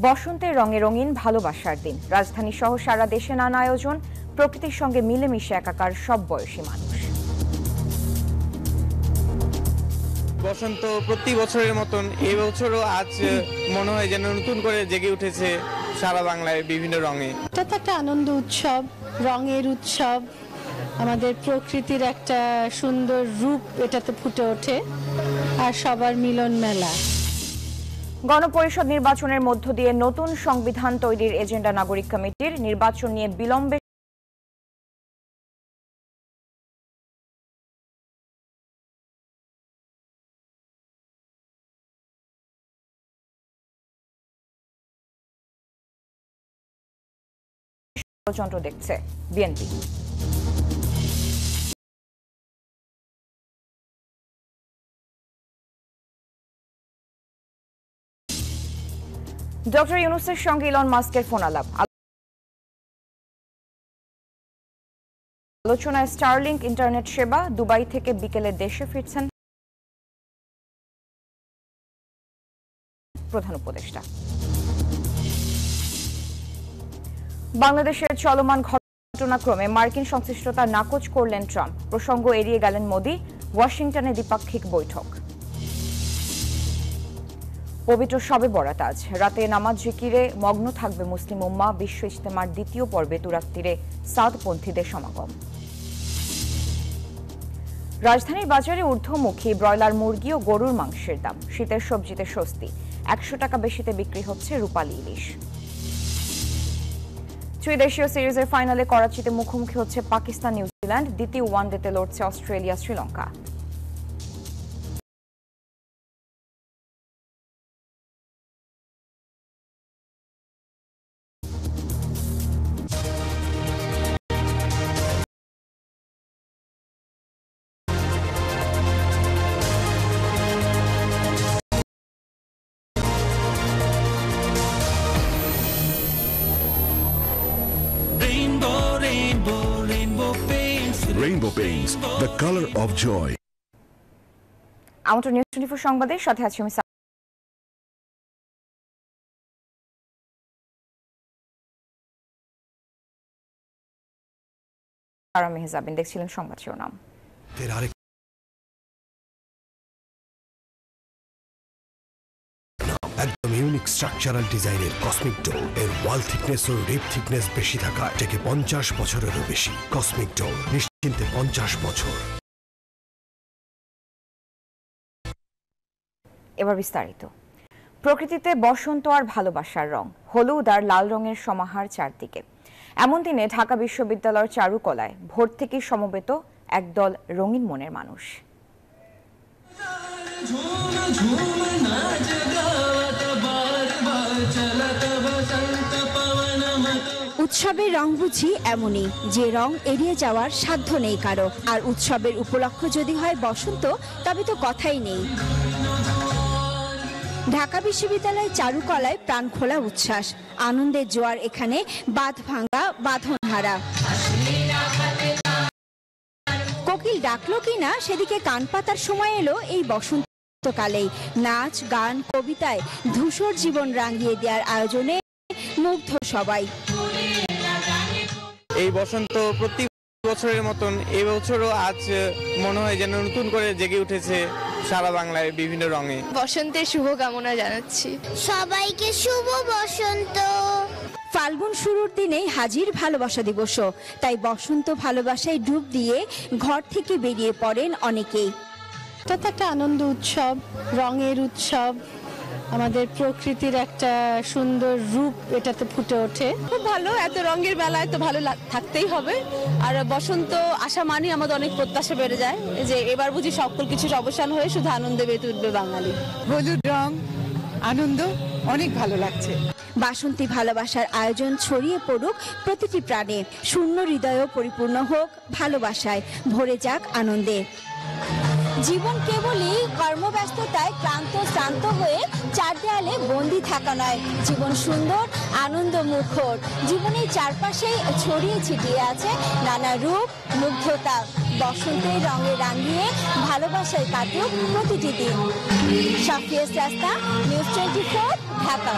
বসন্তের রঙে রঙিন ভালোবাসার দিন। রাজধানী সহ সারা দেশে নানা আয়োজন, প্রকৃতির সঙ্গে মিলেমিশে একাকার সব বয়সী মানুষ। বসন্ত প্রতি বছরের মতন এই বছরও আজ মনে হয় যেন নতুন করে জেগে উঠেছে সারা বাংলায় বিভিন্ন রঙে। এটা তো একটা আনন্দ উৎসব, রঙের উৎসব, আমাদের প্রকৃতির একটা সুন্দর রূপ এটাতে ফুটে ওঠে, আর সবার মিলন মেলা। গণপরিষদ নির্বাচনের মধ্য দিয়ে নতুন সংবিধান তৈরির এজেন্ডা নাগরিক কমিটির। নির্বাচন নিয়ে বিলম্বে ষড়যন্ত্র দেখছে বিএনপি। ডক্টর ইউনূসের সঙ্গে ইলন মাস্কের ফোন আলাপ। আলোচনায় স্টারলিংক ইন্টারনেট সেবা। দুবাই থেকে বিকেলে দেশে ফিরছেন প্রধান উপদেষ্টা। বাংলাদেশের চলমান ঘটনাক্রমে মার্কিন সংশ্লিষ্টতা নাকচ করলেন ট্রাম্প। প্রসঙ্গ এড়িয়ে গেলেন মোদি। ওয়াশিংটনে দ্বিপাক্ষিক বৈঠক। পবিত্র শবে বরাত আজ। রাতে নামাজ জিকিরে মগ্ন থাকবে মুসলিম উম্মাহ। বিশ্ব ইজতেমার দ্বিতীয় পর্বে তুরাগ তীরে সাদপন্থীদের সমাগম। রাজধানীর বাজারে ঊর্ধ্বমুখী ব্রয়লার মুরগি ও গরুর মাংসের দাম। শীতের সবজিতে স্বস্তি। 100 টাকা বেশিতে বিক্রি হচ্ছে রূপালী ইলিশ। ত্রিদেশীয় সিরিজের ফাইনালে করাচিতে মুখোমুখি হচ্ছে পাকিস্তান নিউজিল্যান্ড। দ্বিতীয় ওয়ানডেতে লড়ছে Australia Sri Lanka. Rainbow Paints, the color of joy. আমন্ত্রণ নিউজ 24 সংবাদের সাথে আছি আমি সারা মেহজাবিন। দেখছিলেন সংবাদ শিরোনাম। একদম ইউনিক স্ট্রাকচারাল ডিজাইনের কসমিক ডোর এর ওয়াল থিকনেস ও রিপ থিকনেস বেশি থাকা থেকে 50 বছরেরও বেশি। কসমিক ডোর, নিশ্চিন্তে 50 বছর। এবার বিস্তারিত। প্রকৃতিতে বসন্ত আর ভালোবাসার রং, হলুদ আর লাল রঙের সমাহার চারদিকে। এমন দিনে ঢাকা বিশ্ববিদ্যালয়ের চারুকলায় ভোর থেকে সমবেত একদল রঙিন মনের মানুষ। উৎসবের রং বুঝি এমনই, যে রং এড়িয়ে যাওয়ার সাধ্য নেই কারো। আর উৎসবের উপলক্ষ যদি হয় বসন্ত, তবে তো কথাই নেই। ঢাকা বিশ্ববিদ্যালয়ের চারুকলায় প্রাণ খোলা উচ্ছ্বাস, আনন্দের জোয়ার এখানে, বাঁধ ভাঙা বাঁধনহারা। কোকিল ডাকলো কিনা সেদিকে কান পাতার সময় এলো এই বসন্তকালেই। নাচ, গান, কবিতায় ধূসর জীবন রাঙিয়ে দেওয়ার আয়োজনে মুগ্ধ সবাই। এই বসন্ত প্রতি বছরের মতন এই বছরও আজ মনে হয় যেন নতুন করে জেগে উঠেছে সারা বাংলায় বিভিন্ন রঙে। বসন্তের শুভকামনা জানাচ্ছি সবাইকে। শুভ বসন্ত। ফাল্গুন শুরুর দিনেই হাজির ভালোবাসা দিবস। তাই বসন্ত ভালোবাসায় ডুব দিয়ে ঘর থেকে বেরিয়ে পড়েন অনেকেই। এটা তো একটা আনন্দ উৎসব, রঙের উৎসব, আমাদের প্রকৃতির একটা সুন্দর রূপ এটাতে ফুটে ওঠে। খুব ভালো, এত রঙের বেলায় তো ভালো থাকতেই হবে। আর বসন্ত আসা মানে আমাদের অনেক প্রত্যাশা বেড়ে যায় যে এবার বুঝি সকল কিছুর অবসান হয়ে শুধু আনন্দে বেঁধে উঠবে বাঙালি। হলুদ রং, আনন্দ, অনেক ভালো লাগছে। বাসন্তী ভালোবাসার আয়োজন ছড়িয়ে পড়ুক প্রতিটি প্রাণে। শূন্য হৃদয়ও পরিপূর্ণ হোক ভালোবাসায়, ভরে যাক আনন্দে। জীবন কেবলই কর্মব্যস্ততায় ক্লান্ত শ্রান্ত হয়ে চার দেয়ালে বন্দি থাকা নয়। জীবন সুন্দর, আনন্দ মুখর। জীবনের চারপাশেই ছড়িয়ে ছিটিয়ে আছে নানা রূপ, মুগ্ধতা। বসন্তের রঙে রাঙিয়ে ভালোবাসায় কাটুক প্রতিটি দিন। সাফিয়া রাস্তা, নিউজ 24, ঢাকা।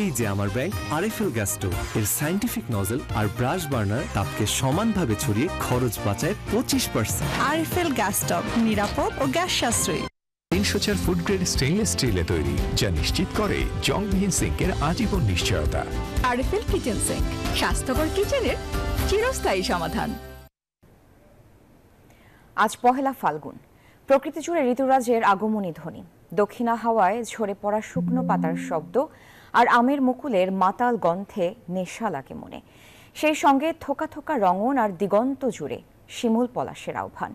এই যে আমার ব্যাংক আরএফএল গ্যাস স্টোভ, এর সায়েন্টিফিক নজল আর ব্রাশ বার্নার তাপকে সমানভাবে ছড়িয়ে খরচ বাঁচায় 25%। আরএফএল গ্যাস স্টোভ নিরাপদ ও গ্যাস সাশ্রয়ী। 304 ফুড গ্রেড স্টেইনলেস স্টিলে তৈরি, যা নিশ্চিত করে জংবিহীন সিঙ্কের আজীবন নিশ্চয়তা। আরএফএল কিচেন সিঙ্ক, স্বাস্থ্যকর কিচেনের চিরস্থায়ী সমাধান। আজ পহেলা ফাল্গুন, প্রকৃতি জুড়ে ঋতুরাজের আগমনী ধ্বনি। দক্ষিণা হাওয়ায় ঝরে পড়া শুকনো পাতার শব্দ আর আমের মুকুলের মাতাল গন্ধে নেশা লাগে মনে। সেই সঙ্গে থোকা থোকা রঙন আর দিগন্ত জুড়ে শিমুল পলাশের আহ্বান।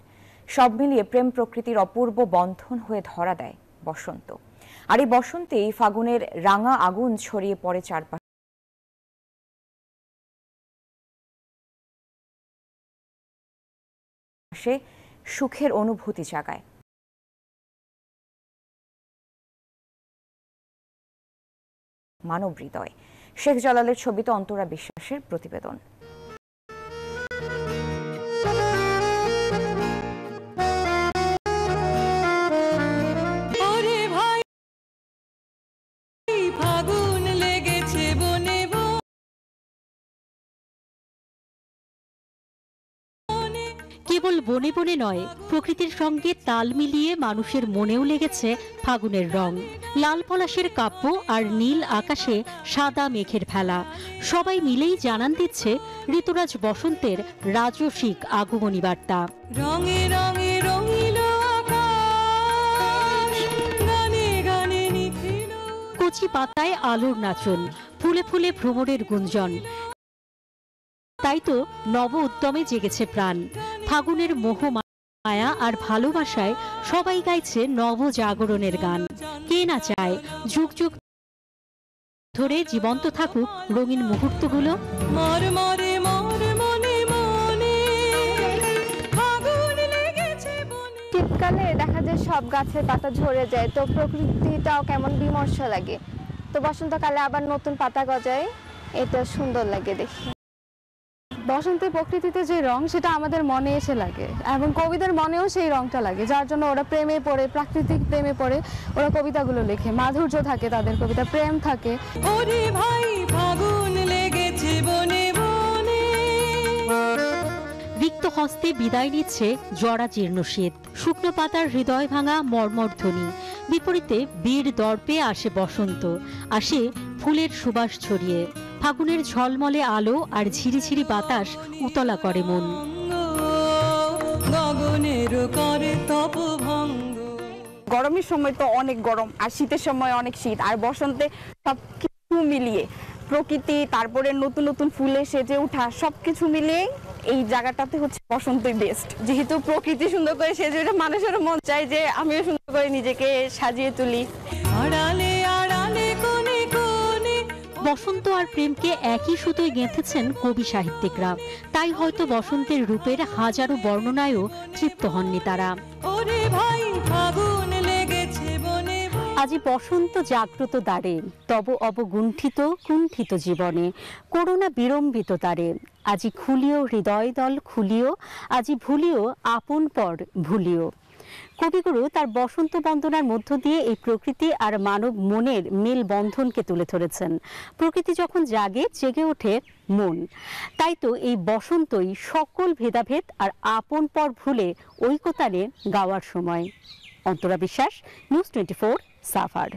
সব মিলিয়ে প্রেম প্রকৃতির অপূর্ব বন্ধন হয়ে ধরা দেয় বসন্ত। আর এই বসন্তেই ফাগুনের রাঙা আগুন ছড়িয়ে পড়ে চারপাশে, সুখের অনুভূতি জাগায়। মানব হৃদয়। শেখ জালালের ছবিতে অন্তরা বিশ্বাসের প্রতিবেদন। কেবল বনে বনে নয়, প্রকৃতির সঙ্গে তাল মিলিয়ে মানুষের মনেও লেগেছে ফাগুনের রং। লাল পলাশের কাব্য আর নীল আকাশে সাদা মেঘের ভেলা, সবাই মিলেই জানান দিচ্ছে ঋতুরাজ বসন্তের রাজসিক আগমনী বার্তা। রঙে রঙে রঙিল আকাশ, গানে গানে নিখিল। কচি পাতায় আলোর নাচন, ফুলে ফুলে ভ্রমরের গুঞ্জন, তাই তো নব উদ্যমে জেগেছে প্রাণ। ফাগুনের মোহ মায়া আর ভালোবাসায় সবাই গাইছে নব জাগরণের গান। কে না চায় যুগ যুগ ধরে জীবন্ত থাকুক রঙিন মুহূর্তগুলো। শীতকালে দেখা যায় সব গাছের পাতা ঝরে যায়, তো প্রকৃতিটাও কেমন বিমর্ষ লাগে। তো বসন্তকালে আবার নতুন পাতা গজায়, এটা সুন্দর লাগে দেখি। বসন্তে প্রকৃতিতে যে রং সেটা আমাদের মনে এসে লাগে, এবং কবিদের মনেও সেই রংটা লাগে, যার জন্য ওরা প্রেমে পড়ে, প্রাকৃতিক প্রেমে পড়ে ওরা কবিতাগুলো লেখে। মাধুর্য থাকে তাদের কবিতা, প্রেম থাকে। ওরে ভাই ফাগুন লেগেছে বনে বনে। রিক্ত হস্তে বিদায় নিচ্ছে জরা জীর্ণ শীত, শুকনো পাতার হৃদয় ভাঙা মর্মর ধ্বনি। বিপরীতে বীর দর্পে আসে বসন্ত, আসে ফুলের সুবাস ছড়িয়ে। ফাগুনের ঝলমলে আলো আর ঝিরিঝিরি বাতাস উতলা করে মন। গরমের সময় তো অনেক গরম, আর শীতের সময় অনেক শীত, আর বসন্তে সবকিছু মিলিয়ে প্রকৃতি, তারপরে নতুন নতুন ফুলে সেজে ওঠা, সবকিছু মিলিয়ে এই জায়গাটাতে হচ্ছে বসন্তই বেস্ট। যেহেতু প্রকৃতি সুন্দর করে সেজে ওঠে, মানুষেরও মন চায় যে আমিও সুন্দর করে নিজেকে সাজিয়ে তুলি। আড়ালে আড়ালে কোণে কোণে। বসন্ত আর প্রেমকে একই সুতোয় গেঁথেছেন কবি সাহিত্যিকরা, তাই হয়তো বসন্তের রূপের হাজারো বর্ণনায়ও তৃপ্ত হননি তারা। ওরে ভাই ফাগুন লেগেছে বনে। আজি বসন্ত জাগ্রত দ্বারে, তব অবগুণ্ঠিত কুণ্ঠিত জীবনে, করুণা বিড়ম্বিত তারে। আজি খুলিও হৃদয় দল খুলিও, আজি ভুলিও আপন পর ভুলিও। কবিগুরু তার বসন্ত বন্দনার মধ্য দিয়ে এই প্রকৃতি আর মানব মনের মেল বন্ধনকে তুলে ধরেছেন। প্রকৃতি যখন জাগে, জেগে ওঠে মন। তাই তো এই বসন্তই সকল ভেদাভেদ আর আপন পর ভুলে ঐকতানে গাওয়ার সময়। অন্তরা বিশ্বাস, নিউজ 24, সাভার।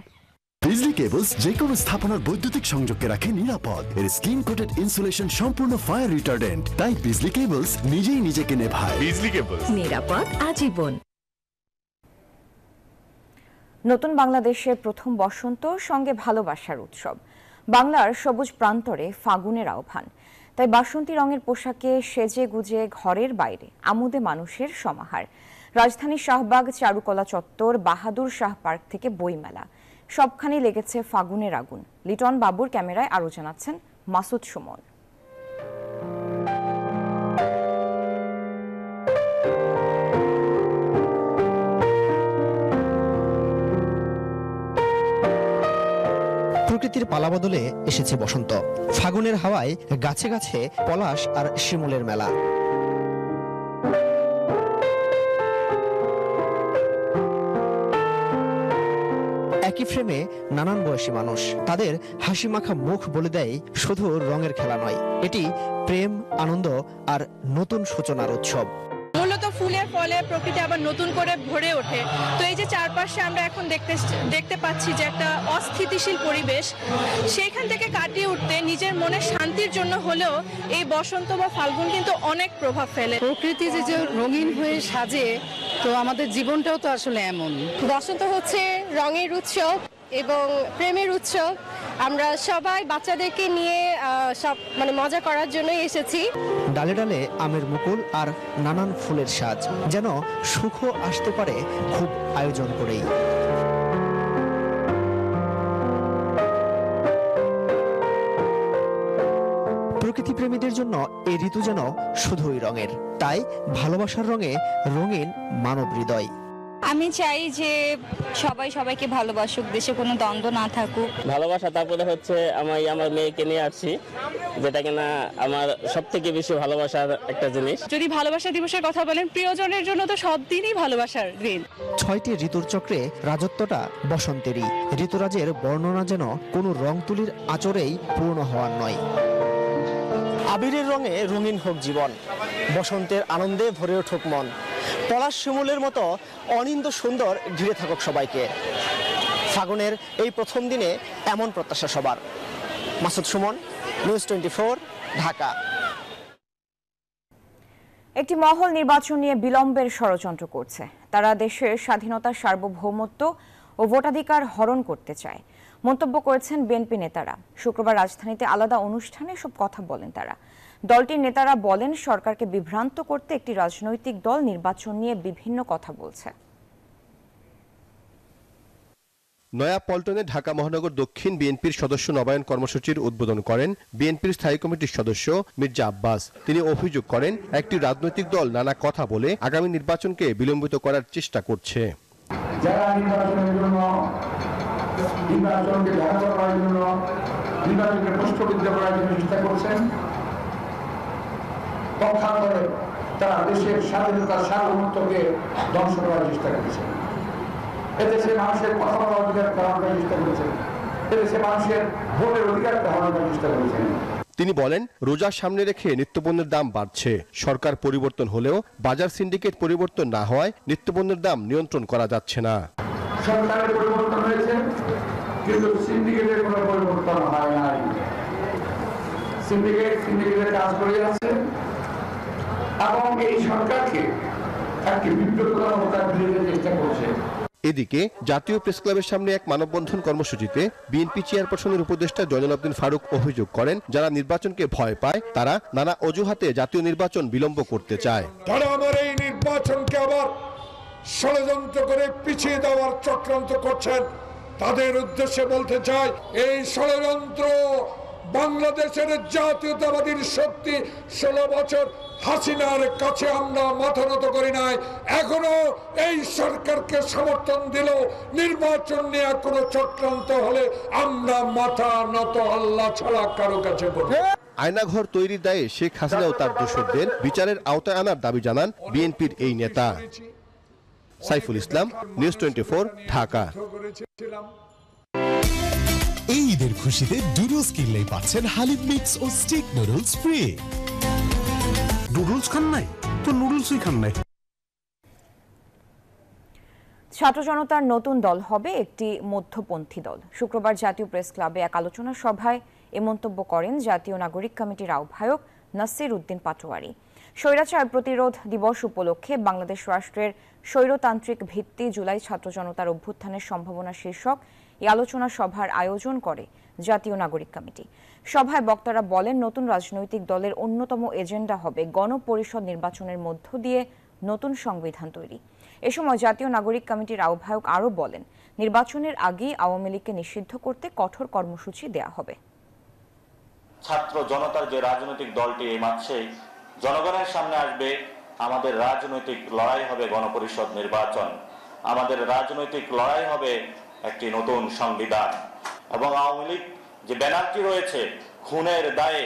বিজলি কেবলস যে কোনো স্থাপনার বৈদ্যুতিক সংযোগকে রাখে নিরাপদ। এর স্ক্রিন কোটেড ইনসুলেশন সম্পূর্ণ ফায়ার রিটার্ডেন্ট, তাই বিজলি কেবলস নিজেই নিজেকে নেভায়। বিজলি কেবলস, নিরাপদ আজীবন। নতুন বাংলাদেশের প্রথম বসন্ত, সঙ্গে ভালোবাসার উৎসব। বাংলার সবুজ প্রান্তরে ফাগুনের আহ্বান। তাই বাসন্তী রঙের পোশাকে সেজে গুজে ঘরের বাইরে আমোদে মানুষের সমাহার। রাজধানীর শাহবাগ, চারুকলা চত্বর, বাহাদুর শাহ পার্ক থেকে বইমেলা, সবখানে লেগেছে ফাগুনের আগুন। লিটন বাবুর ক্যামেরায় আরো জানাচ্ছেন মাসুদ সুমন। প্রকৃতির পালাবদলে এসেছে বসন্ত। ফাগুনের হাওয়ায় গাছে গাছে পলাশ আর শিমুলের মেলা। একই ফ্রেমে নানান বয়সী মানুষ, তাদের হাসি মাখা মুখ বলে দেয় শুধু রঙের খেলা নয়, এটি প্রেম, আনন্দ আর নতুন সূচনার উৎসব। মূলত ফুলের ফলে প্রকৃতি আবার নতুন করে ভরে ওঠে। তো এই যে চারপাশে আমরা এখন দেখতে পাচ্ছি যে একটা অস্থিতিশীল পরিবেশ, সেইখান থেকে কাটিয়ে উঠতে নিজের মনের শান্তির জন্য হলেও এই বসন্ত বা ফাল্গুন কিন্তু অনেক প্রভাব ফেলে। প্রকৃতি যে রঙিন হয়ে সাজে, তো আমাদের জীবনটাও তো আসলে এমন। বসন্ত হচ্ছে রঙের উৎসব এবং প্রেমের উৎসব। আমরা সবাই বাচ্চাদেরকে নিয়ে সব মজা করার জন্যই এসেছি। ডালে ডালে আমের মুকুল আর নানান ফুলের সাজ, যেন সুখ আসতে পারে খুব আয়োজন করেই। প্রকৃতি প্রেমীদের জন্য এই ঋতু যেন শুধুই রঙের, তাই ভালোবাসার রঙে রঙিন মানব হৃদয়। আমি চাই যে সবাই সবাইকে ভালোবাসুক, দেশে কোনো দ্বন্দ্ব না থাকুক। ভালোবাসা, তারপরে হচ্ছে আমি আমার মেয়েকে নিয়ে আসছি, যেটা কিনা আমার সব থেকে বেশি ভালোবাসার একটা জিনিস। যদি ভালোবাসা দিবসের কথা বলেন, প্রিয়জনের জন্য তো সব দিনই ভালোবাসার দিন। 6টি ঋতুর চক্রে রাজত্বটা বসন্তেরই। ঋতুরাজের বর্ণনা যেন কোনো রং তুলির আচরেই পূর্ণ হওয়ার নয়। আবিরের রঙে রঙিন হোক জীবন, বসন্তের আনন্দে ভরে উঠুক মন, পলাশ শিমুলের মতো অনিন্দ সুন্দর ঘিরে থাকুক সবাইকে। ফাগুনের এই প্রথম দিনে এমন প্রত্যাশা সবার। মাসুদ সুমন, নিউজ 24, ঢাকা। একটি মহল নির্বাচন নিয়ে বিলম্বের ষড়যন্ত্র করছে। তারা দেশের স্বাধীনতা, সার্বভৌমত্ব ও ভোটাধিকার হরণ করতে চায়, মন্তব্য করেছেন বিএনপি নেতারা। শুক্রবার রাজধানীতে আলাদা অনুষ্ঠানে সব কথা বলেন তারা। দলটির নেতারা বলেন, সরকারকে বিভ্রান্ত করতে একটি রাজনৈতিক দল নির্বাচন নিয়ে বিভিন্ন কথা বলছে। নয়াপল্টনে ঢাকা মহানগর দক্ষিণ বিএনপির সদস্য নবায়ন কর্মসূচির উদ্বোধন করেন বিএনপির স্থায়ী কমিটির সদস্য মির্জা আব্বাস। তিনি অভিযোগ করেন, একটি রাজনৈতিক দল নানা কথা বলে আগামী নির্বাচনকে বিলম্বিত করার চেষ্টা করছে। যারা নির্বাচনের জন্য, নির্বাচনকে ধ্বংস করার জন্য, নির্বাচনকে প্রশ্নবিদ্ধ করার জন্য চেষ্টা করছেন, পক্ষান্তরে তারা দেশের স্বাধীনতা, সার্বভৌমত্বকে ধ্বংস করার চেষ্টা করছে। এদেশে মানুষের কথা বলার অধিকার গ্রহণ করার চেষ্টা করেছেন, এদেশে মানুষের ভোটের অধিকার গ্রহণ করার চেষ্টা করেছেন। তিনি বলেন, রোজার সামনে রেখে নিত্যপণ্যের দাম বাড়ছে। সরকার পরিবর্তন হলেও বাজার সিন্ডিকেট পরিবর্তন না হওয়ায় নিত্যপণ্যের দাম নিয়ন্ত্রণ করা যাচ্ছে না। সরকারের পরিবর্তন হয়েছে, কিন্তু সিন্ডিকেটের কোনো পরিবর্তন হয় নাই। সিন্ডিকেটের কাজ করে যাচ্ছে এবং এই সরকারকে একটি বিব্রতকর অবস্থায় ফেলে দিতে চেষ্টা করছে। এদিকে জাতীয় প্রেস ক্লাবের সামনে এক মানববন্ধন কর্মসূচিতে বিএনপি চেয়ারপারসনের উপদেষ্টা জয়নুল আবদিন ফারুক অভিযোগ করেন, যারা নির্বাচনকে ভয় পায় তারা নানা অজুহাতে জাতীয় নির্বাচন বিলম্ব করতে চায়। তারা আমার এই নির্বাচনকে আবার ষড়যন্ত্র করে পিছিয়ে দেওয়ার চক্রান্ত করছেন। তাদের উদ্দেশ্যে বলতে চাই, এই ষড়যন্ত্র বাংলাদেশের জাতীয়তাবাদীর শক্তি 16 বছর হাসিনার কাছে আমরা মাথা নত করি নাই। এখনো এই সরকারকে সমর্থন দিল, নির্বাচন নিয়ে কোনো চক্রান্ত হলে আমরা মাথা নত আল্লাহ ছাড়া কারো কাছে করব। আয়নাঘর তৈরির দায়ে শেখ হাসিনা ও তার দোসরদের বিচারের আওতায় আনার দাবি জানান বিএনপির এই নেতা। সাইফুল ইসলাম, নিউজ 24, ঢাকা। এই ঈদের খুশিতে ডুডলস কিনলেই পাচ্ছেন হালিম মিক্স ও স্টিক নুডলস ফ্রি। নুডলস খান নাই তো নুডলসই খান নাই। ছাত্র জনতার নতুন দল হবে একটি মধ্যপন্থী দল। শুক্রবার জাতীয় প্রেস ক্লাবে এক আলোচনা সভায় এ মন্তব্য করেন জাতীয় নাগরিক কমিটির আহ্বায়ক নাসির উদ্দিন পাটোয়ারি। স্বৈরাচার প্রতিরোধ দিবস উপলক্ষে বাংলাদেশ রাষ্ট্রের স্বৈরতান্ত্রিক ভিত্তি জুলাই ছাত্র জনতার অভ্যুত্থানের সম্ভাবনা শীর্ষক এই আলোচনা সভার আয়োজন করে জাতীয় নাগরিক কমিটি। সভায় বক্তারা বলেন, নতুন রাজনৈতিক দলের অন্যতম এজেন্ডা হবে গণপরিষদ নির্বাচনের মধ্য দিয়ে নতুন সংবিধান তৈরি। এ সময় জাতীয় নাগরিক কমিটির আহ্বায়ক আরও বলেন, নির্বাচনের আগেই আওয়ামী লীগকে নিষিদ্ধ করতে কঠোর কর্মসূচি দেয়া হবে। ছাত্র জনতার যে রাজনৈতিক দলটি এই মাসেই জনগণের সামনে আসবে, আমাদের রাজনৈতিক লড়াই হবে গণপরিষদ নির্বাচন, আমাদের রাজনৈতিক লড়াই হবে একটি নতুন সংবিধান। এবং আওয়ামী লীগ যে ব্যানারটি রয়েছে, খুনের দায়ে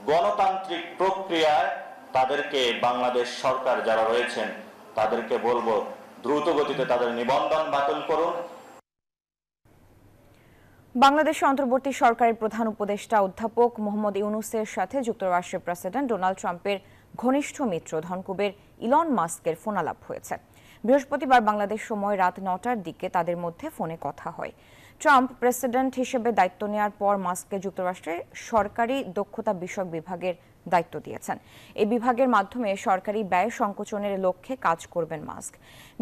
গণতান্ত্রিক প্রক্রিয়ায় তাদেরকে, বাংলাদেশ সরকার যারা রয়েছেন তাদেরকে বলবো দ্রুত গতিতে তাদের নিবন্ধন বাতিল করুন। বাংলাদেশের অন্তর্বর্তী সরকারের প্রধান উপদেষ্টা অধ্যাপক মোহাম্মদ ইউনূসের সাথে যুক্তরাষ্ট্রের প্রেসিডেন্ট ডোনাল্ড ট্রাম্পের ঘনিষ্ঠ মিত্র ধনকুবের ইলন মাস্কের ফোনালাপ হয়েছে। বৃহস্পতিবার বাংলাদেশ সময় রাত 9টার দিকে তাদের মধ্যে ফোনে কথা হয়। ট্রাম্প প্রেসিডেন্ট হিসেবে দায়িত্ব নেওয়ার পর মাস্ককে যুক্তরাষ্ট্রের সরকারি দক্ষতা বিষয়ক বিভাগের দায়িত্ব দিয়েছেন। এই বিভাগের মাধ্যমে সরকারি ব্যয় সংকোচনের লক্ষ্যে কাজ করবেন মাস্ক।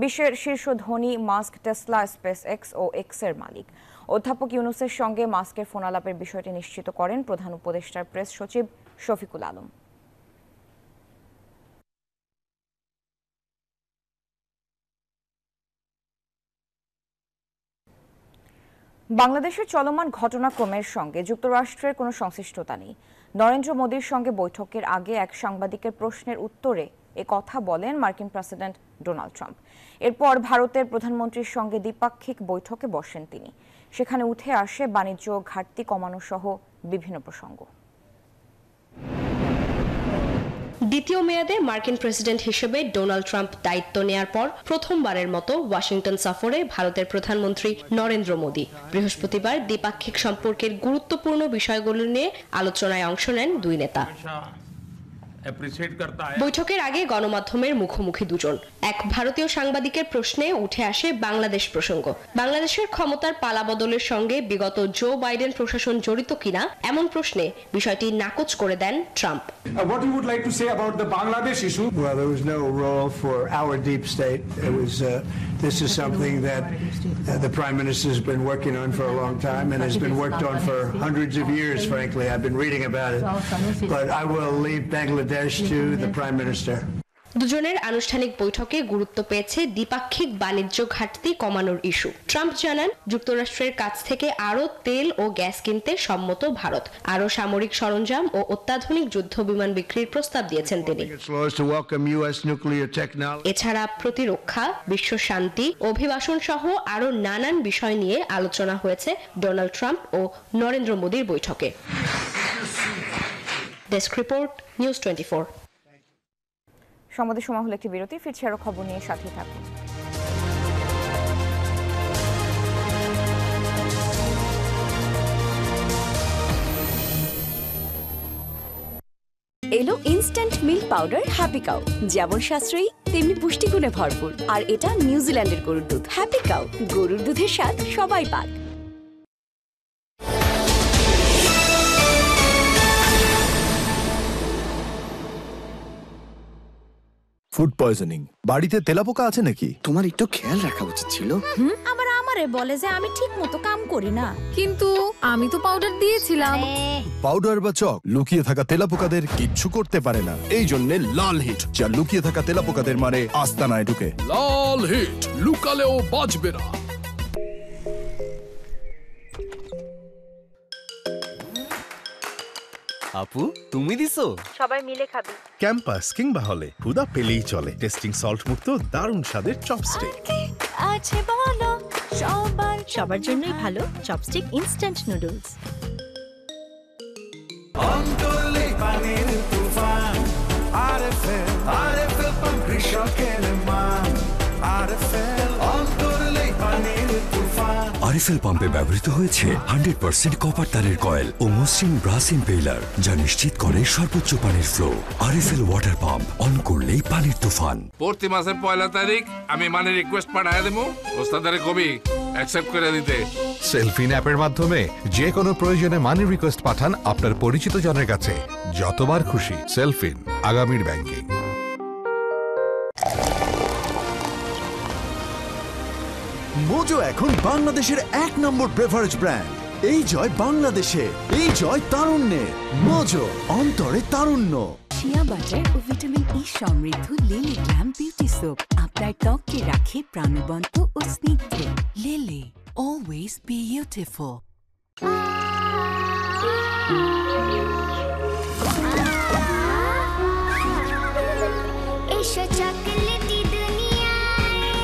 বিশ্বের শীর্ষ ধনী মাস্ক টেসলা, স্পেস এক্স ও এক্সের মালিক। অধ্যাপক ইউনূসের সঙ্গে মাস্কের ফোনালাপের বিষয়টি নিশ্চিত করেন প্রধান উপদেষ্টার প্রেস সচিব শফিকুল আলম। বাংলাদেশের চলমান ঘটনাক্রমের সঙ্গে যুক্তরাষ্ট্রের কোনো সংশ্লিষ্টতা নেই। নরেন্দ্র মোদীর সঙ্গে বৈঠকের আগে এক সাংবাদিকের প্রশ্নের উত্তরে এ কথা বলেন মার্কিন প্রেসিডেন্ট ডোনাল্ড ট্রাম্প। এরপর ভারতের প্রধানমন্ত্রীর সঙ্গে দ্বিপাক্ষিক বৈঠকে বসেন তিনি। সেখানে উঠে আসে বাণিজ্য ঘাটতি কমানো সহ বিভিন্ন প্রসঙ্গ। দ্বিতীয় মেয়াদে মার্কিন প্রেসিডেন্ট হিসেবে ডোনাল্ড ট্রাম্প দায়িত্ব নেয়ার পর প্রথমবারের মতো ওয়াশিংটন সফরে ভারতের প্রধানমন্ত্রী নরেন্দ্র মোদী। বৃহস্পতিবার দ্বিপাক্ষিক সম্পর্কের গুরুত্বপূর্ণ বিষয়গুলো নিয়ে আলোচনায় অংশ নেন দুই নেতা। বৈঠকের আগে গণমাধ্যমের মুখোমুখি দুজন। এক ভারতীয় সাংবাদিকের প্রশ্নে উঠে আসে বাংলাদেশ প্রসঙ্গ। বাংলাদেশের ক্ষমতার পালাবদলের সঙ্গে বিগত জো বাইডেন প্রশাসন জড়িত কিনা এমন প্রশ্নে বিষয়টি নাকচ করে দেন Trump. What you would like to say about the Bangladesh issue? Well, there was no role for our deep state. It was this is something that the Prime Minister has been working on for a long time and has been worked on for hundreds of years, frankly. I've been reading about it. But I will leave Bangladesh to the Prime Minister. দুজনের আনুষ্ঠানিক বৈঠকে গুরুত্ব পেয়েছে দ্বিপাক্ষিক বাণিজ্য ঘাটতি কমানোর issue. Trump জানান, যুক্তরাষ্ট্রের কাছ থেকে আরও তেল ও গ্যাস কিনতে সম্মত ভারত। আরও সামরিক সরঞ্জাম ও অত্যাধুনিক যুদ্ধ বিমান বিক্রির প্রস্তাব দিয়েছেন তিনি। এছাড়া প্রতিরক্ষা, বিশ্ব শান্তি, অভিবাসন সহ আরও নানান বিষয় নিয়ে আলোচনা হয়েছে ডোনাল্ড ট্রাম্প ও নরেন্দ্র মোদীর বৈঠকে। Desk report, news 24। আমাদের সময় হলো একটি বিরতি। ফিরছি আরো খবর নিয়ে, সাথে থাকুন। এলো instant milk powder happy cow, যেমন সাশ্রয়ী তেমনি পুষ্টিগুণে ভরপুর। আর এটা নিউজিল্যান্ডের গরুর দুধ। হ্যাপি কাউ, গরুর দুধের স্বাদ সবাই পাক। ফুড পয়জনিং, বাড়িতে তেলাপোকা আছে নাকি? তোমার একটু খেয়াল রাখা উচিত ছিল। আবার আমারে বলে যে আমি ঠিক মতো কাম করি না, কিন্তু আমি তো পাউডার দিয়েছিলাম। পাউডার বা চক লুকিয়ে থাকা তেলাপোকাদের কিচ্ছু করতে পারে না। এই জন্য লাল হিট, যা লুকিয়ে থাকা তেলাপোকাদের মারে আস্তানায় ঢুকে। লাল হিট, লুকালেও বাঁচবে না। আপু, তুমি দিছো? সবাই মিলে খাবি। ক্যাম্পাস কিংবা হলে হুদা পেলেই চলে টেস্টিং সল্ট মুক্ত দারুণ স্বাদের চপস্টিক আছে বলো সবার জন্যই ভালো চপস্টিক ইনস্ট্যান্ট নুডলস। অন্তলে পানির তুফান আরএফএল পাম্প কৃষকের মান আরএফএল অন্তলে পানির তুফান। আরএফএল পাম্পে ব্যবহৃত হয়েছে 100% কপার তারের কয়েল ও মসৃণ ব্রাস ইম্পেলার, যা নিশ্চিত করে সর্বোচ্চ পানির flow. RFL water pump, on করলেই পানির তুফান। প্রতি মাসের 1 তারিখ আমি মানি রিকোয়েস্ট পাঠায় দেবো, ওস্তাদের কবি অ্যাকসেপ্ট করে দিতে। সেলফিন অ্যাপের মাধ্যমে যে কোনো প্রয়োজনে মানি রিকোয়েস্ট পাঠান আপনার পরিচিত জনের কাছে, যতবার খুশি। সেলফিন, আগামীর ব্যাংকিং। মোজো এখন বাংলাদেশের 1 নম্বর বেভারেজ ব্র্যান্ড। এই জয় বাংলাদেশে, এই জয় তারুণ্যের। মোজো, অন্তরে তারুণ্য। শিয়া বাটার ও ভিটামিন ই সমৃদ্ধ লিলি গ্ল্যাম বিউটি সোপ আপনার ত্বককে রাখে প্রাণবন্ত ও স্নিগ্ধ। Lily, always beautiful. এসো চকলেটি দুনিয়ায়,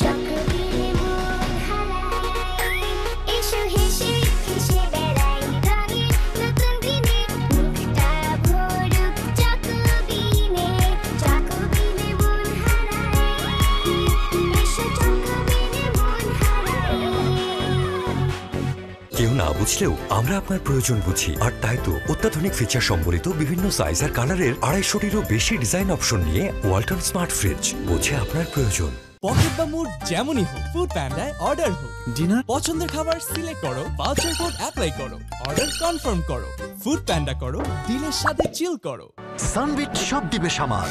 চকোবিনে মন হারায়। এসো হেসে হেসে বেড়াই রঙের নতুন দিনে, মুখটা ভরুক চকোবিনে, চকোবিনে মন হারায়। এসো চকোবিনে মন হারায়। বুঝলেও আমরা আপনার প্রয়োজন বুঝি, আর তাই তো অত্যাধুনিক ফিচার সম্বলিত বিভিন্ন সাইজ আর কালারের 250-টিরও বেশি ডিজাইন অপশন নিয়ে ওয়ালটন স্মার্ট ফ্রিজ বোঝে আপনার প্রয়োজন। পকেট বা মুড যেমনই হোক, ফুড প্যান্ডায় অর্ডার হোক। ডিনার পছন্দের খাবার সিলেক্ট করো, ভাউচার কোড অ্যাপ্লাই করো, অর্ডার কনফার্ম করো, ফুড প্যান্ডা করো, ডিলের সাথে চিল করো। সানবিট সব দিবে সামাল।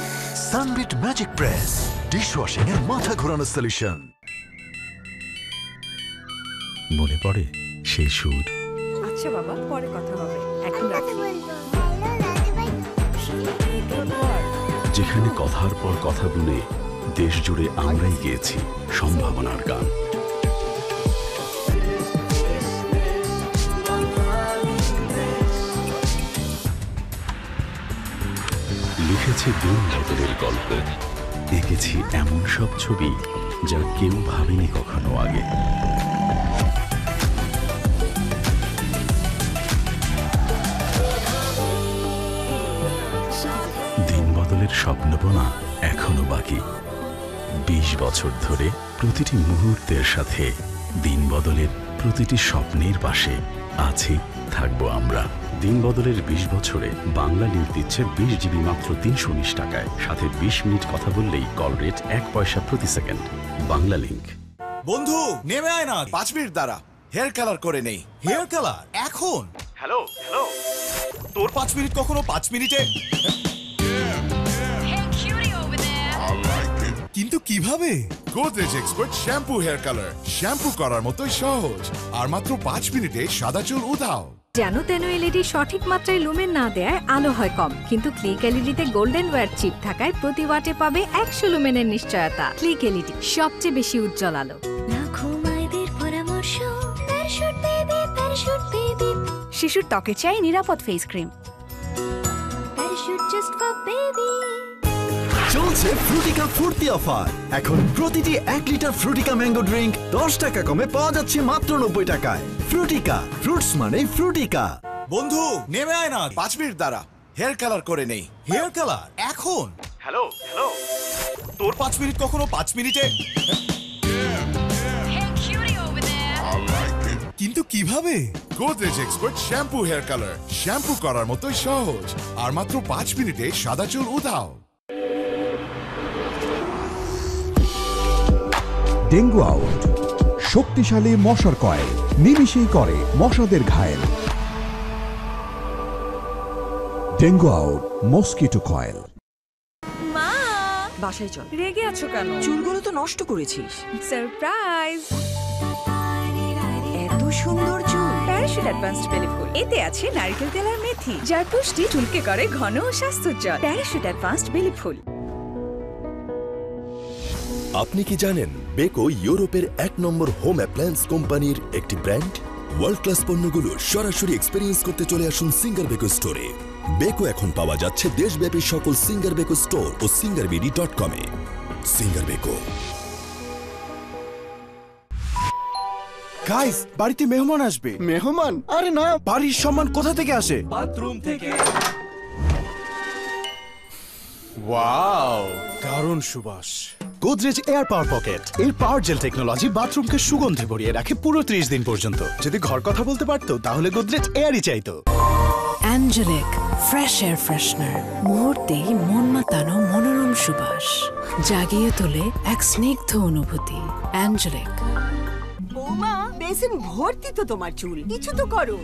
সানবিট ম্যাজিক প্রেস ডিশওয়াশিং এর মাথা ঘোরানো সলিউশন। মনে পড়ে সেই সুর? আচ্ছা বাবা, পরে কথা হবে, এখন রাখি। যেখানে কথার পর কথা বলে দেশ জুড়ে আমরাই গিয়েছি সম্ভাবনার গান। লিখেছি দিন বদলের গল্প, এঁকেছি এমন সব ছবি যা কেউ ভাবেনি কখনো আগে। দিন বদলের স্বপ্নবোনা এখনো বাকি। 20 বছর ধরে প্রতিটি মুহূর্তের সাথে দিন বদলের প্রতিটি স্বপ্নের পাশে আছি, থাকবো আমরা। দিন বদলের 20 বছরে বাংলা লিঙ্ক দিচ্ছে 20 জিবি মাত্র 319 টাকায়, সাথে 20 মিনিট কথা বললেই কল রেট 1 পয়সা প্রতি সেকেন্ড। বাংলা লিঙ্ক। বন্ধু নেমে আয় না, 5 মিনিট দাঁড়া, হেয়ার কালার করে নেই। হেয়ার কালার এখন? হ্যালো হ্যালো, তোর 5 মিনিট কখনো 5 মিনিটে? কিন্তু কিভাবে? Godrej expert shampoo hair colour, shampoo করার মতোই সহজ, আর মাত্র 5 মিনিটে সাদা চুল উধাও। যেন তেন এলইডি সঠিক মাত্রায় লুমেন না দেয় আলো হয় কম, কিন্তু ক্লিক এলইডিতে গোল্ডেন ওয়্যার চিপ থাকায় প্রতি ওয়াটে পাবে 100 লুমেনের নিশ্চয়তা। ক্লিক এলইডি, সবচেয়ে বেশি উজ্জ্বল আলো। শিশুর ত্বকে চাই নিরাপদ ফেস ক্রিম। চলছে ফ্রুটিকা ফুর্তি অফার। এখন প্রতিটি 1 লিটার ফ্রুটিকা ম্যাঙ্গো ড্রিঙ্ক 10 টাকা কমে পাওয়া যাচ্ছে মাত্র 90 টাকায়। ফ্রুটিকা, ফ্রুটস মানে ফ্রুটিকা। বন্ধু নেমে আয় না, 5 মিনিট দাঁড়া, হেয়ার কালার করে নেই। হেয়ার কালার এখন? হ্যালো হ্যালো, তোর 5 মিনিট কখনো 5 মিনিটে? কিন্তু কিভাবে? Godrej expert shampoo hair colour, shampoo করার মতোই সহজ, আর মাত্র 5 মিনিটে সাদা চুল উধাও। ডেঙ্গু আউট, শক্তিশালী মশার কয়েল, নিমিষেই করে মশাদের ঘায়েল। Dengue out mosquito coil. মা, বাসায় চল। রেগে আছো কেন? চুলগুলো তো নষ্ট করেছিস। সারপ্রাইজ! এত সুন্দর চুল। প্যারাশুট অ্যাডভান্সড বেলি ফুল, এতে আছে নারকেল তেল আর মেথি, যার পুষ্টি চুলকে করে ঘন ও স্বাস্থ্যোজ্জ্বল। প্যারাশুট অ্যাডভান্সড বেলি ফুল। আপনি কি জানেন বেকো ইউরোপের 1 নম্বর হোম অ্যাপ্লায়েন্স কোম্পানির একটি ব্র্যান্ড? ওয়ার্ল্ড ক্লাস পণ্যগুলো সরাসরি এক্সপেরিয়েন্স করতে চলে আসুন সিঙ্গার বেকো স্টোরে। বেকো এখন পাওয়া যাচ্ছে দেশব্যাপী সকল সিঙ্গার বেকো স্টোর ও singarbeedi.com-এ। Singer Beko. গাইস, বাড়িতে মেহমান আসবে। মেহমান? আরে না, বাড়ির সম্মান কোথা থেকে আসে? বাথরুম থেকে। ওয়াও, দারুণ সুবাস। গোদরেজ এয়ার পাওয়ার পকেট এর পাওয়ার জেল টেকনোলজি বাথরুমকে সুগন্ধে ভরিয়ে রাখে পুরো 30 দিন পর্যন্ত। যদি ঘর কথা বলতে পারতো তাহলে গোদরেজ এয়ারই চাইতো। অ্যাঞ্জেলিক ফ্রেশ এয়ার ফ্রেশনার, মুহূর্তেই মন মাতানো মনোরম সুবাস, জাগিয়ে তোলে এক স্নিগ্ধ অনুভূতি। অ্যাঞ্জেলিক। বৌমা, বেসিন ভর্তি তো তোমার চুল, কিছু তো করো।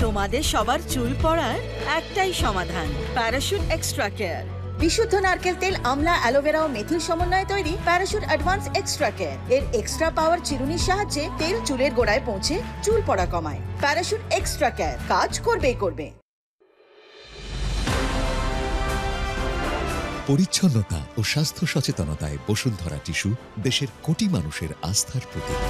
তোমাদের সবার চুল পড়ার একটাই সমাধান, প্যারাশুট এক্সট্রা কেয়ার। বিশুদ্ধ নারকেল তেল, আমলা, অ্যালোভেরা ও মেথির সমন্বয়ে তৈরি প্যারাশুট অ্যাডভান্স এক্সট্রা কেয়ার। এর এক্সট্রা পাওয়ার চিরুনির সাহায্যে তেল চুলের গোড়ায় পৌঁছে চুল পড়া কমায়। প্যারাশুট এক্সট্রা কেয়ার কাজ করবেই করবে। পরিচ্ছন্নতা ও স্বাস্থ্য সচেতনতায় বসুন্ধরা টিস্যু দেশের কোটি মানুষের আস্থার প্রতীক।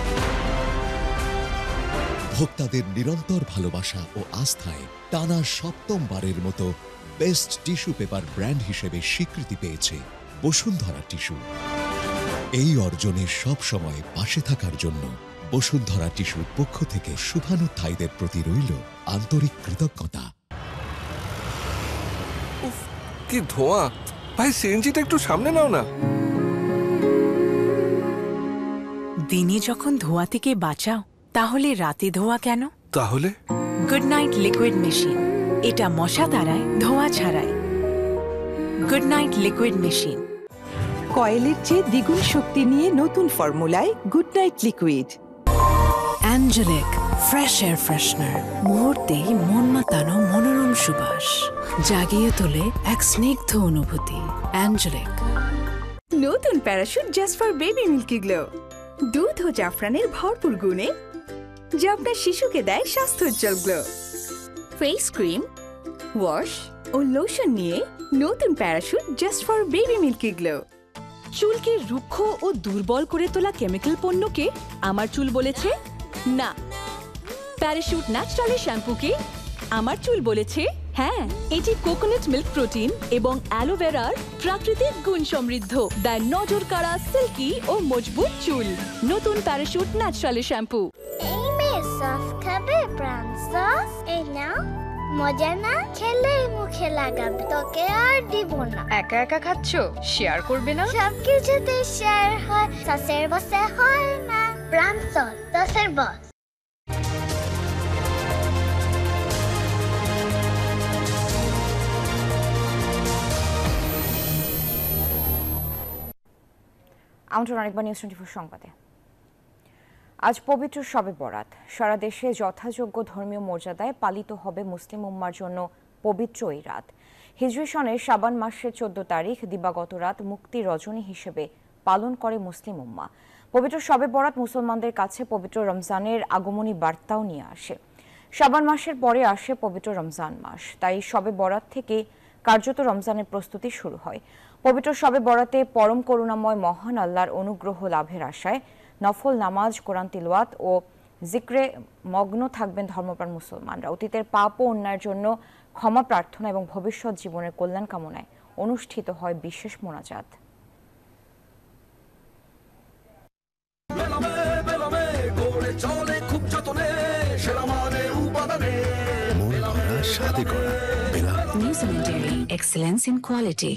ভোক্তাদের নিরন্তর ভালোবাসা ও আস্থায় টানা 7ম বারের মতো বেস্ট টিস্যু পেপার ব্র্যান্ড হিসেবে স্বীকৃতি পেয়েছে বসুন্ধরা টিস্যু। এই অর্জনে সব সময় পাশে থাকার জন্য বসুন্ধরা টিস্যুর পক্ষ থেকে শুভানুধ্যায়ীদের প্রতি রইল আন্তরিক কৃতজ্ঞতা। কি ধোঁয়া! ভাই, সিএনজিটা একটু সামনে নাও না। দিনে যখন ধোঁয়া থেকে বাঁচাও, তাহলে রাতে ধোঁয়া কেন? তাহলে গুড নাইট লিকুইড মেশিন, এটা মশা তাড়ায়, ধোঁয়া ছাড়ায়। Good night liquid machine. কয়েলের চেয়ে দ্বিগুণ শক্তি নিয়ে নতুন ফর্মুলায় good night liquid. Angelic fresh air freshener, মুহূর্তেই মন মাতানো মনোরম সুবাস, জাগিয়ে তোলে এক স্নিগ্ধ অনুভূতি। অ্যাঞ্জেলিক নতুন Parachute just for baby milky glow, দুধ ও জাফরানের ভরপুর গুণে যা আপনার শিশুকে দেয় স্বাস্থ্যোজ্জ্বল গ্লো। ফেস ক্রিম, ওয়াশ ও লোশন নিয়ে নতুন Parachute just for baby milky glow. চুলকে রুক্ষ ও দুর্বল করে তোলা কেমিক্যাল পণ্যকে আমার চুল বলেছে না। প্যারাশুট ন্যাচারালি শ্যাম্পুকে আমার চুল বলেছে হ্যাঁ। এটি কোকোনাট মিল্ক প্রোটিন এবং অ্যালোভেরার প্রাকৃতিক গুণ সমৃদ্ধ, দেয় নজর কাড়া সিল্কি ও মজবুত চুল। নতুন প্যারাশুট ন্যাচারালি শ্যাম্পু। এই মেয়ে সস খাবে, প্রাণ সস। এই নাও, মজা না? খেলে মুখে লাগাবে, তোকে আর দিব না। একা একা খাচ্ছো, শেয়ার করবে না? সবকিছুতে শেয়ার হয়, সসের বসে হয় না। প্রাণ সস, সসের বস। আমন্ত্রণ আরেকবার নিউজ 24 সংবাদে। আজ পবিত্র শবে বরাত। সারা দেশে যথাযোগ্য ধর্মীয় মর্যাদায় পালিত হবে মুসলিম উম্মার জন্য পবিত্র এই রাত। হিজরি সনের শাবান মাসের 14 তারিখ দিবাগত রাত মুক্তি রজনী হিসেবে পালন করে মুসলিম উম্মা। পবিত্র শবে বরাত মুসলমানদের কাছে পবিত্র রমজানের আগমনী বার্তাও নিয়ে আসে। শাবান মাসের পরে আসে পবিত্র রমজান মাস, তাই শবে বরাত থেকে কার্যত রমজানের প্রস্তুতি শুরু হয়। পবিত্র শবে বরাতে পরম করুণাময় মহান আল্লাহর অনুগ্রহ লাভের আশায় নফল নামাজ, কোরআন তিলাওয়াত ও জিক্রে মগ্ন থাকবেন ধর্মপ্রাণ মুসলমানরা। অতীতের পাপ ও অন্যায়ের জন্য ক্ষমা প্রার্থনা এবং ভবিষ্যৎ জীবনের কল্যাণ কামনায় অনুষ্ঠিত হয় বিশেষ মোনাজাত। Excellence in quality.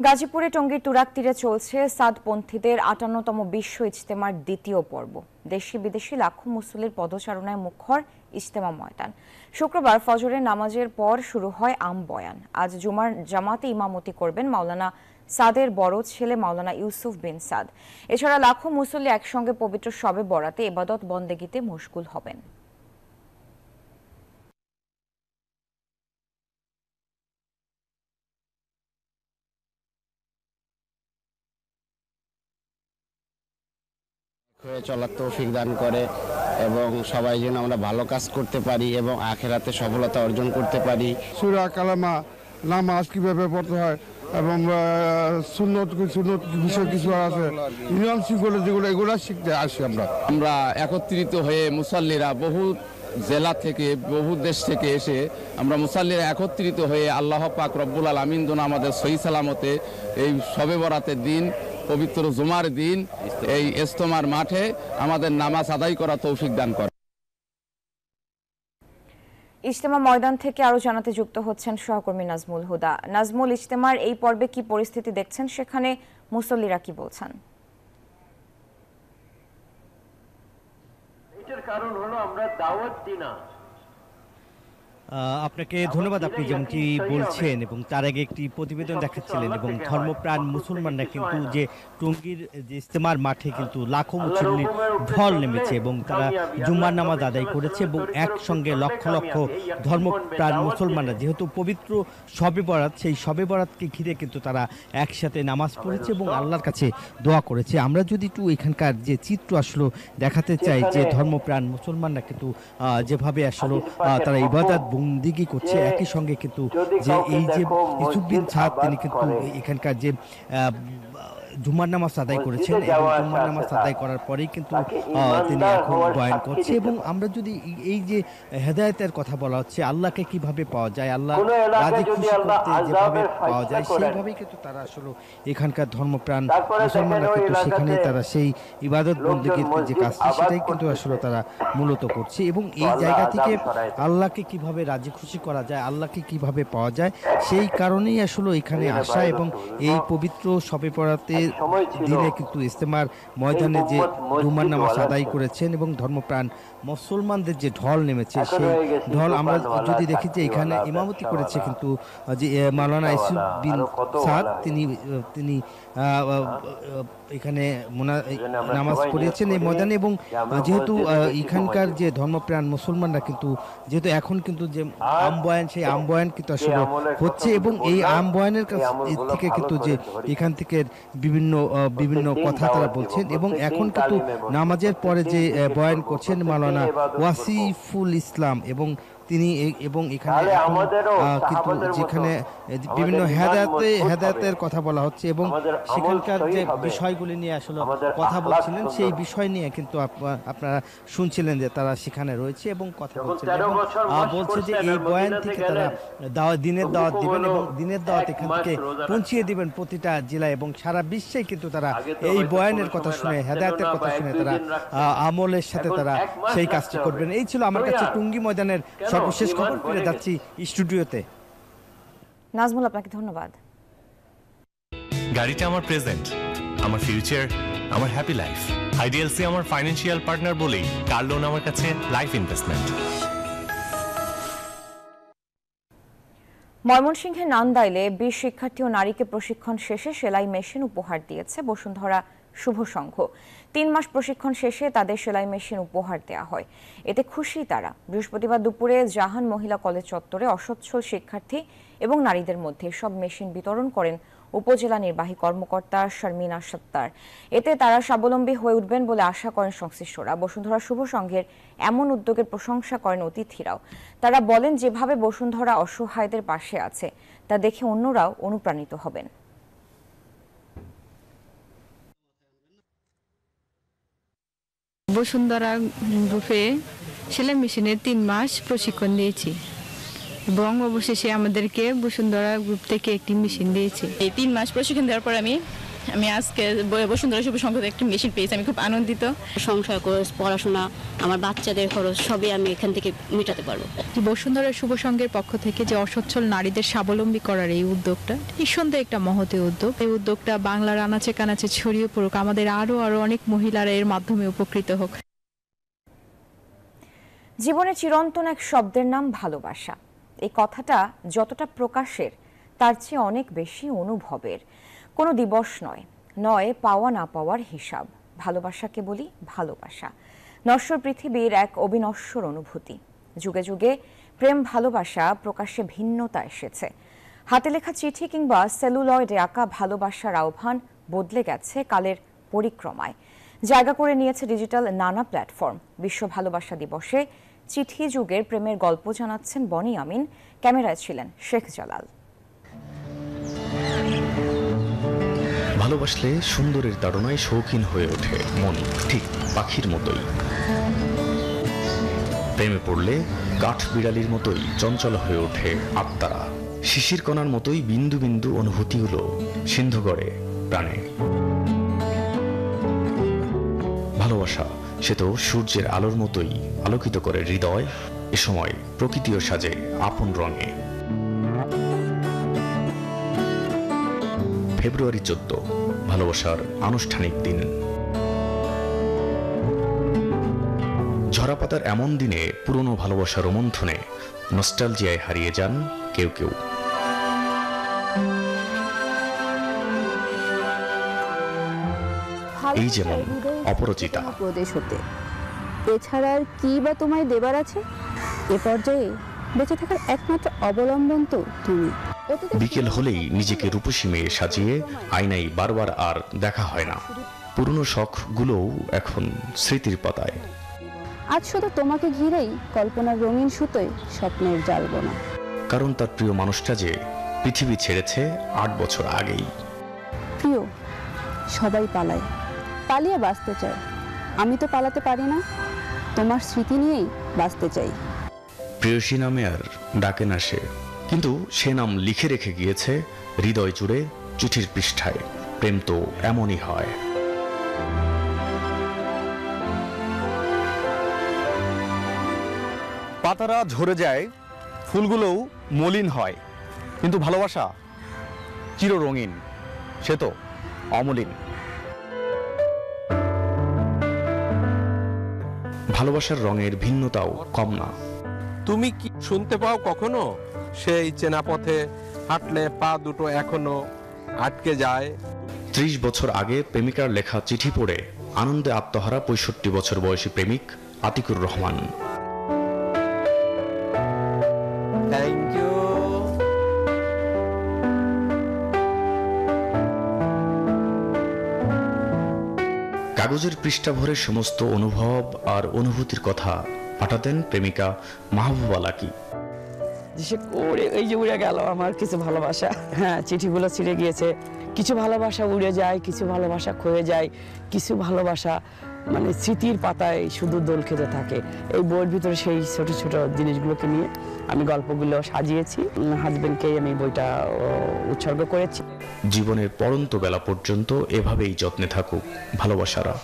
গাজীপুরে টঙ্গীর তুরাগ তীরে চলছে সাদপন্থীদের 58তম বিশ্ব ইজতেমার দ্বিতীয় পর্ব। দেশি বিদেশি লাখো মুসল্লির পদচারণায় মুখর ইজতেমা ময়দান। শুক্রবার ফজরের নামাজের পর শুরু হয় আম বয়ান। আজ জুমার জামাতে ইমামতি করবেন মাওলানা সাদের বড় ছেলে মাওলানা ইউসুফ বিন সাদ। এছাড়া লাখো মুসল্লি একসঙ্গে পবিত্র শবে বরাতে ইবাদত বন্দেগিতে মশগুল হবেন। চলার তৌফিক দান করে এবং সবাই যেন আমরা ভালো কাজ করতে পারি এবং আখিরাতে সফলতা অর্জন করতে পারি। সূরা কালামা, নামাজ কিভাবে পড়তে হয় এবং সুন্নত বিষয় কিছু আছে, নিয়ম শৃঙ্খলা যেগুলো, এগুলো শিখতে আসি আমরা একত্রিত হয়ে মুসাল্লিরা বহু জেলা থেকে, বহু দেশ থেকে এসে আমরা মুসাল্লিরা একত্রিত হয়ে আল্লাহ পাক রব্বুল আলামিন যেন আমাদের সহি সালামতে এই শবে বরাতের দিন, পবিত্র জুমার দিন এই ইজতেমার মাঠে আমাদের নামাজ আদায় করা তৌফিক দান করে। ইজতেমা ময়দান থেকে আরো জানাতে যুক্ত হচ্ছেন সহকর্মী নাজমুল হুদা। নাজমুল, ইজতেমার এই পর্বে কি পরিস্থিতি দেখছেন, সেখানে মুসল্লিরা কি বলছেন? এটার কারণ হলো আমরা দাওয়াত দিই না। আপনাকে ধন্যবাদ, আপনি যেমনটি বলছেন এবং তার আগে একটি প্রতিবেদন দেখাচ্ছিলেন এবং ধর্মপ্রাণ মুসলমানরা কিন্তু যে টঙ্গীর যে ইজতেমার মাঠে কিন্তু লাখো মুসল্লির ঢল নেমেছে এবং তারা জুম্মার নামাজ আদায় করেছে এবং একসঙ্গে লক্ষ লক্ষ ধর্মপ্রাণ মুসলমানরা, যেহেতু পবিত্র শবে বরাত, সেই শবে বরাতকে ঘিরে কিন্তু তারা একসাথে নামাজ পড়েছে এবং আল্লাহর কাছে দোয়া করেছে। আমরা যদি একটু এখানকার যে চিত্র আসলে দেখাতে চাই, যে ধর্মপ্রাণ মুসলমানরা কিন্তু যেভাবে আসলে তারা ইবাদত বন্দেগী করছে, একই সঙ্গে কিন্তু যে এই যে ইউসুফ বিন সাদ, তিনি কিন্তু এখানকার যে জুমার নামাজ আদায় করেছেন এবং জুমার নামাজ আদায় করার পরেই কিন্তু তিনি এখন বয়ান করছে। এবং আমরা যদি এই যে হেদায়েতের কথা বলা হচ্ছে, আল্লাহকে কিভাবে পাওয়া যায়, আল্লাহ রাজি খুশি করতে যেভাবে পাওয়া যায়, সেইভাবেই কিন্তু তারা আসলে এখানকার ধর্মপ্রাণ মুসলমানরা কিন্তু সেখানে তারা সেই ইবাদত বন্দেগীর যে কাজটি, সেটাই কিন্তু আসলে তারা মূলত করছে। এবং এই জায়গা থেকে আল্লাহকে কিভাবে রাজি খুশি করা যায়, আল্লাহকে কিভাবে পাওয়া যায়, সেই কারণেই আসলে এখানে আসা এবং এই পবিত্র শবে বরাতে দিনে কিন্তু ইজতেমার ময়দানে যে জুমার নামাজ আদায় করেছেন এবং ধর্মপ্রাণ মুসলমানদের যে ঢল নেমেছে সেই ঢল আমরা যদি দেখি যে এখানে ইমামতি করেছে কিন্তু যে মাওলানা ইউসুফ বিন সাদ তিনি এখানে নামাজ পড়িয়েছেন এই ময়দানে এবং যেহেতু এখানকার যে ধর্মপ্রাণ মুসলমানরা কিন্তু যেহেতু এখন কিন্তু যে আমবয়ান সেই আমবয়ান কিন্তু আসলে হচ্ছে এবং এই আমবয়ানের থেকে কিন্তু যে এখান থেকে বিভিন্ন কথা তারা বলছেন এবং এখন কিন্তু নামাজের পরে যে বয়ান করছেন মাওলানা ওয়াসিফুল ইসলাম এবং তিনি এবং এখানে কিন্তু যেখানে বিভিন্ন হেদায়েতের কথা বলা হচ্ছে এবং সেখানকার যে বিষয়গুলি নিয়ে আসলে কথা বলছিলেন সেই বিষয় নিয়ে কিন্তু আপনারা শুনছিলেন যে তারা সেখানে রয়েছে এবং কথা বলছিলেন এবং বলছে যে এই বয়ান থেকে তারা দিনের দাওয়াত দিবেন এবং দিনের দাওয়াত এখান থেকে পৌঁছিয়ে দিবেন প্রতিটা জেলায় এবং সারা বিশ্বে কিন্তু তারা এই বয়ানের কথা শুনে হেদায়েতের কথা শুনে তারা আমলের সাথে তারা সেই কাজটি করবেন। এই ছিল আমার কাছে টুঙ্গি ময়দানের সর্বশেষ খবর। ফিরে যাচ্ছি স্টুডিওতে। নাজমুল, আপনাকে ধন্যবাদ। গাড়িটা আমার প্রেজেন্ট, আমার ফিউচার, আমার হ্যাপি লাইফ। আইডিএলসি আমার ফাইন্যান্সিয়াল পার্টনার বলেই কার লোন আমার কাছে লাইফ ইনভেস্টমেন্ট। ময়মনসিংহের নান্দাইলে 20 শিক্ষার্থী ও নারীকে প্রশিক্ষণ শেষে সেলাই মেশিন উপহার দিয়েছে বসুন্ধরা শুভ সংঘ। 3 মাস প্রশিক্ষণ শেষে তাদের সেলাই মেশিন উপহার দেওয়া হয়, এতে খুশি তারা। বৃহস্পতিবার দুপুরে জাহান মহিলা কলেজ চত্বরে অসচ্ছল শিক্ষার্থী এবং নারীদের মধ্যে সব মেশিন বিতরণ করেন উপজেলা নির্বাহী কর্মকর্তা শারমিনা সত্তার। এতে তারা স্বাবলম্বী হয়ে উঠবেন বলে আশা করেন সংশ্লিষ্টরা। বসুন্ধরা শুভ সংঘের এমন উদ্যোগের প্রশংসা করেন অতিথিরাও। তারা বলেন, যেভাবে বসুন্ধরা অসহায়দের পাশে আছে তা দেখে অন্যরাও অনুপ্রাণিত হবেন। বসুন্ধরা গ্রুপে সেলাই মেশিনের 3 মাস প্রশিক্ষণ দিয়েছি এবং অবশেষে আমাদেরকে বসুন্ধরা গ্রুপ থেকে একটি মেশিন দিয়েছে। এই 3 মাস প্রশিক্ষণ দেওয়ার পর আমি আজকে বসুন্ধরা শুভ সংঘতে একটি মেশিন পেয়েছি। আমি খুব আনন্দিত। সংসার খরচ, পড়াশোনা, আমার বাচ্চাদের খরচ সবই আমি এখান থেকে মেটাতে পারবো। বসুন্ধরা শুভ সংঘের পক্ষ থেকে যে অসচ্ছল নারীদের স্বাবলম্বী করার এই উদ্যোগটা নিঃসন্দেহে একটা মহৎ উদ্যোগ। এই উদ্যোগটা বাংলার আনাচে কানাচে ছড়িয়ে পড়ুক, আমাদের আরো অনেক মহিলারা এর মাধ্যমে উপকৃত হোক। জীবনে চিরন্তন এক শব্দের নাম ভালোবাসা। এই কথাটা যতটা প্রকাশের তার চেয়ে অনেক বেশি অনুভবের। কোনো দিবস নয় পাওয়া না পাওয়ার হিসাব। ভালোবাসাকে বলি ভালোবাসা, নশ্বর পৃথিবীর এক অবিনশ্বর অনুভূতি। যুগে যুগে প্রেম ভালোবাসা প্রকাশ্যে ভিন্নতা এসেছে। হাতে লেখা চিঠি কিংবা সেলুলয়েডে আঁকা ভালোবাসার আহ্বান বদলে গেছে কালের পরিক্রমায়। জায়গা করে নিয়েছে ডিজিটাল নানা প্ল্যাটফর্ম। বিশ্ব ভালোবাসা দিবসে চিঠি যুগের প্রেমের গল্প জানাচ্ছেন বনি আমিন। ক্যামেরায় ছিলেন শেখ জালাল। ভালোবাসলে সুন্দরের তাড়নায় শৌখিন হয়ে ওঠে মন, ঠিক পাখির মতোই। প্রেমে পড়লে কাঠ বিড়ালির মতোই চঞ্চল হয়ে ওঠে আত্মারা। শিশির কণার মতোই বিন্দু বিন্দু অনুভূতিগুলো সিন্ধু গড়ে প্রাণে। ভালোবাসা সে তো সূর্যের আলোর মতোই আলোকিত করে হৃদয়। এ সময় প্রকৃতিও সাজে আপন রঙে। ফেব্রুয়ারি 14 ভালোবাসার আনুষ্ঠানিক দিন। ঝরাপাতার এমন দিনে পুরনো ভালোবাসার রোমন্থনে নস্টালজিয়ায় হারিয়ে যান কেউ কেউ। এই যেমন অপরিচিতা। প্রদেশ হতে এছাড়া আর কি বা তোমায় দেবার আছে? এ পর্যায়ে বেঁচে থাকার একমাত্র অবলম্বন তো তুমি। বিকেল হলেই নিজেকে রূপসী মেয়ে সাজিয়ে আয়নায় বারবার আর দেখা হয় না। পুরনো শখগুলোও এখন স্মৃতির পাতায়। আজ শুধু তোমাকে ঘিরেই কল্পনার রঙিন সুতোয় স্বপ্নের জাল বোনা। কারণ তার প্রিয় মানুষটা যে পৃথিবী ছেড়েছে 8 বছর আগেই। প্রিয় সবাই পালায়, পালিয়ে বাঁচতে চায়। আমি তো পালাতে পারি না, তোমার স্মৃতি নিয়েই বাঁচতে চাই। প্রেয়সী নামে আর ডাকে না সে, কিন্তু সে নাম লিখে রেখে গিয়েছে হৃদয় জুড়ে চিঠির পৃষ্ঠায়। প্রেম তো এমনই হয়। পাতারা ঝরে যায়, ফুলগুলোও মলিন হয়, কিন্তু ভালোবাসা চিররঙিন। সে তো অমলিন। ভালোবাসার রঙের ভিন্নতাও কম না। তুমি কি শুনতে পাও কখনো সেই চেনা পথে হাঁটলে পা দুটো এখনো আটকে যায়? 30 বছর আগে প্রেমিকার লেখা চিঠি পড়ে আনন্দে আত্মহারা 65 বছর বয়সী প্রেমিক আতিকুর রহমান। Thank you. কাগজের পৃষ্ঠা ভরে সমস্ত অনুভব আর অনুভূতির কথা পাঠাতেন প্রেমিকা মাহবুবা লাকি। সে করে এই যে উড়ে গেল আমার কিছু ভালোবাসা। হ্যাঁ, চিঠিগুলো ছিঁড়ে গিয়েছে, কিছু ভালোবাসা উড়ে যায়, কিছু ভালোবাসা ক্ষয়ে যায়, কিছু ভালোবাসা মানে স্মৃতির পাতায় শুধু দোল খেতে থাকে। এই বইয়ের ভিতরে সেই ছোট ছোট জিনিসগুলোকে নিয়ে আমি গল্পগুলো সাজিয়েছি। হাজবেন্ডকে আমি বইটা উৎসর্গ করেছি। জীবনের পরন্ত বেলা পর্যন্ত এভাবেই যত্নে থাকুক ভালোবাসারা।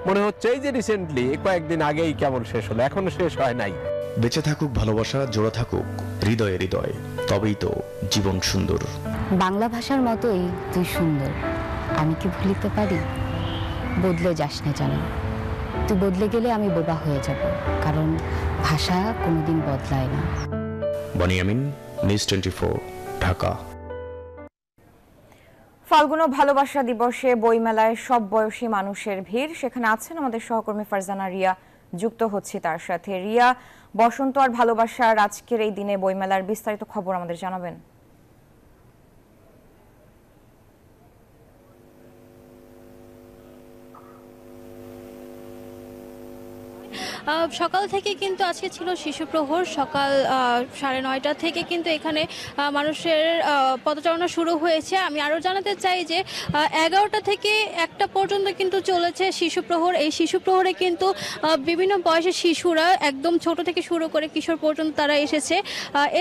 মনে হচ্ছে এই যে রিসেন্টলি কয়েকদিন আগেই কেমন শেষ হলো, এখনো শেষ হয় নাই। বেঁচে থাকুক ভালোবাসা, জোড়া থাকুক হৃদয়ে হৃদয়, তবেই তো জীবন সুন্দর। বাংলা ভাষার মতোই তুই সুন্দর, আমি কি ভুলিতে পারি? বদলে যাস না জানো, তুই বদলে গেলে আমি বোবা হয়ে যাব, কারণ ভাষা কোনোদিন বদলায় না। বনিয়ামিন, নিউজ 24, ঢাকা। ফাল্গুন ভালোবাসা দিবসে বইমেলায় সব বয়সী মানুষের ভিড়। সেখানে আছেন আমাদের সহকর্মী ফারজানা রিয়া, যুক্ত হচ্ছে তার সাথে। রিয়া, বসন্ত আর ভালোবাসার আজকের এই দিনে বইমেলার বিস্তারিত খবর আমাদের জানাবেন। সকাল থেকে কিন্তু আজকে ছিল শিশু প্রহর। সকাল 9:30 থেকে কিন্তু এখানে মানুষের পদচারণা শুরু হয়েছে। আমি আরও জানাতে চাই যে 11টা থেকে 1টা পর্যন্ত কিন্তু চলেছে শিশু প্রহর। এই শিশু প্রহরে কিন্তু বিভিন্ন বয়সের শিশুরা একদম ছোট থেকে শুরু করে কিশোর পর্যন্ত তারা এসেছে।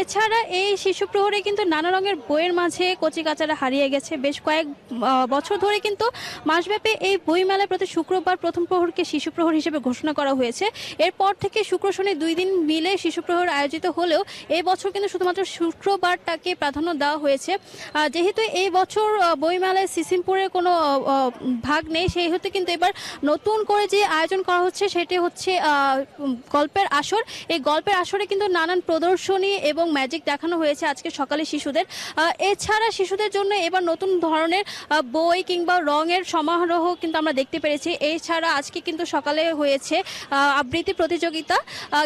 এছাড়া এই শিশু প্রহরে কিন্তু নানা রঙের বইয়ের মাঝে কচিকাচারা হারিয়ে গেছে। বেশ কয়েক বছর ধরে কিন্তু মাসব্যাপী এই বইমেলায় প্রতি শুক্রবার প্রথম প্রহরকে শিশু প্রহর হিসেবে ঘোষণা করা হয়েছে। এরপর থেকে শুক্র শনি 2 দিন মিলে শিশু প্রহর আয়োজিত হলেও এই বছর কিন্তু শুধুমাত্র শুক্রবারটাকে প্রাধান্য দেওয়া হয়েছে। যেহেতু এই বছর বইমেলায় সিসিমপুরের কোনো ভাগ নেই, সেই হতে কিন্তু এবার নতুন করে যে আয়োজন করা হচ্ছে সেটি হচ্ছে গল্পের আসর। এই গল্পের আসরে কিন্তু নানান প্রদর্শনী এবং ম্যাজিক দেখানো হয়েছে আজকে সকালে শিশুদের। এছাড়া শিশুদের জন্য এবার নতুন ধরনের বই কিংবা রঙের সমারোহ কিন্তু আমরা দেখতে পেরেছি। এছাড়া আজকে কিন্তু সকালে হয়েছে আবৃত্তি প্রতিযোগিতা,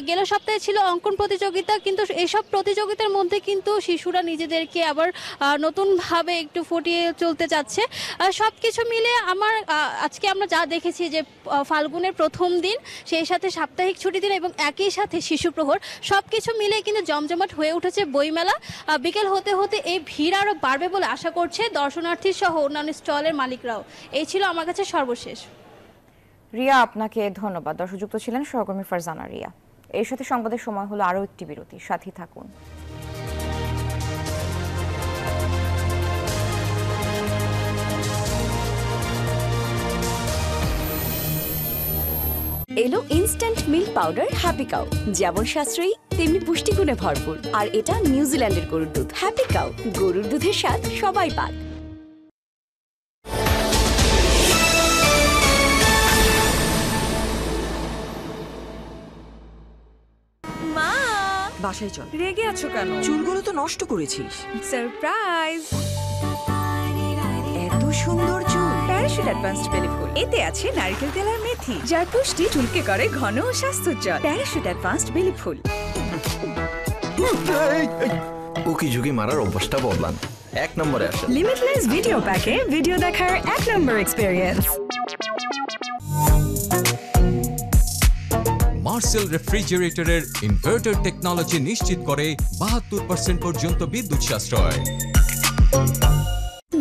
গেল সপ্তাহে ছিল অঙ্কন প্রতিযোগিতা। কিন্তু এসব প্রতিযোগিতার মধ্যে কিন্তু শিশুরা নিজেদেরকে আবার নতুনভাবে একটু ফুটিয়ে চলতে যাচ্ছে। সব কিছু মিলে আজকে আমরা যা দেখেছি যে ফাল্গুনের প্রথম দিন, সেই সাথে সাপ্তাহিক ছুটি দিন এবং একই সাথে শিশু প্রহর, সব কিছু মিলে কিন্তু জমজমাট হয়ে উঠেছে বইমেলা। বিকেল হতে হতে এই ভিড় আরও বাড়বে বলে আশা করছে দর্শনার্থী সহ অন্যান্য স্টলের মালিকরাও। এই ছিল আমার কাছে সর্বশেষ। রিয়া, আপনাকে ধন্যবাদ। দর্শক যুক্ত ছিলেন সহকর্মী ফারজানা রিয়া। এর সাথে সংবাদের সময় হলো আরও একটি বিরতি, সাথে থাকুন। এলো instant milk powder happy cow, যেমন সাশ্রয়ী তেমনি পুষ্টিগুণে ভরপুর। আর এটা নিউজিল্যান্ডের গরুর দুধ। হ্যাপি কাউ, গরুর দুধের স্বাদ সবাই পাক। মা, বাসায় চল। রেগে আছো কেন? চুলগুলো তো নষ্ট করেছিস। সারপ্রাইজ! এত সুন্দর চুল। প্যারাশুট অ্যাডভান্সড বেলি ফুল, এতে আছে নারকেল তেল আর মেথি, যার পুষ্টি চুলকে করে ঘন ও স্বাস্থ্যোজ্জ্বল। প্যারাশুট অ্যাডভান্সড বেলি ফুল। উকি ঝুঁকি মারার অভ্যাসটা বদলান, 1 নম্বরে আসে। লিমিটলেস ভিডিও প্যাকে ভিডিও দেখার 1 নম্বর এক্সপেরিয়েন্স। মার্সেল রেফ্রিজারেটরের ইনভার্টার টেকনোলজি নিশ্চিত করে 72% পর্যন্ত বিদ্যুৎ সাশ্রয়।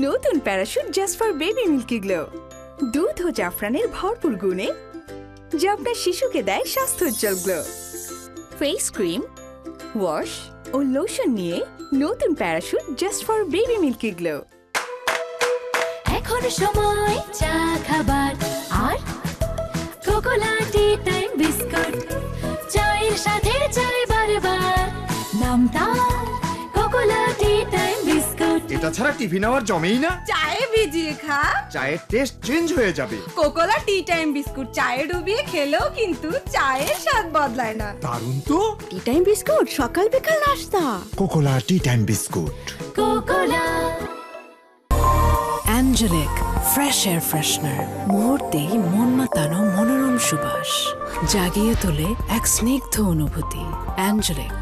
নতুন Parachute just for baby milky glow, দুধ ও জাফরানের ভরপুর গুণে, যা আপনার শিশুকে দেয় স্বাস্থ্যোজ্জ্বল গ্লো। ফেস ক্রিম, ওয়াশ ও লোশন নিয়ে নতুন Parachute just for baby milky glow. এখন সময় চা খাবার আর কোকোলাটি টাইম বিস্কুট, চায়ের সাথে চাই বারবার, নাম তার কোকোলাটি টাইম বিস্কুট। এটা এটা ছাড়া টিফিন আওয়ার জমেই না। চায়ে ভিজিয়ে খা, চায়ের টেস্ট চেঞ্জ হয়ে যাবে। কোকোলা টি টাইম বিস্কুট চায়ে ডুবিয়ে খেলেও কিন্তু চায়ের স্বাদ বদলায় না। দারুণ তো। টি টাইম বিস্কুট সকাল বিকাল নাস্তা। Kokola tea time biscuit. Kokola. Angelic fresh air freshener, মুহূর্তেই মন মাতানো মনোরম সুবাস, জাগিয়ে তোলে এক স্নিগ্ধ অনুভূতি। অ্যাঞ্জেলিক।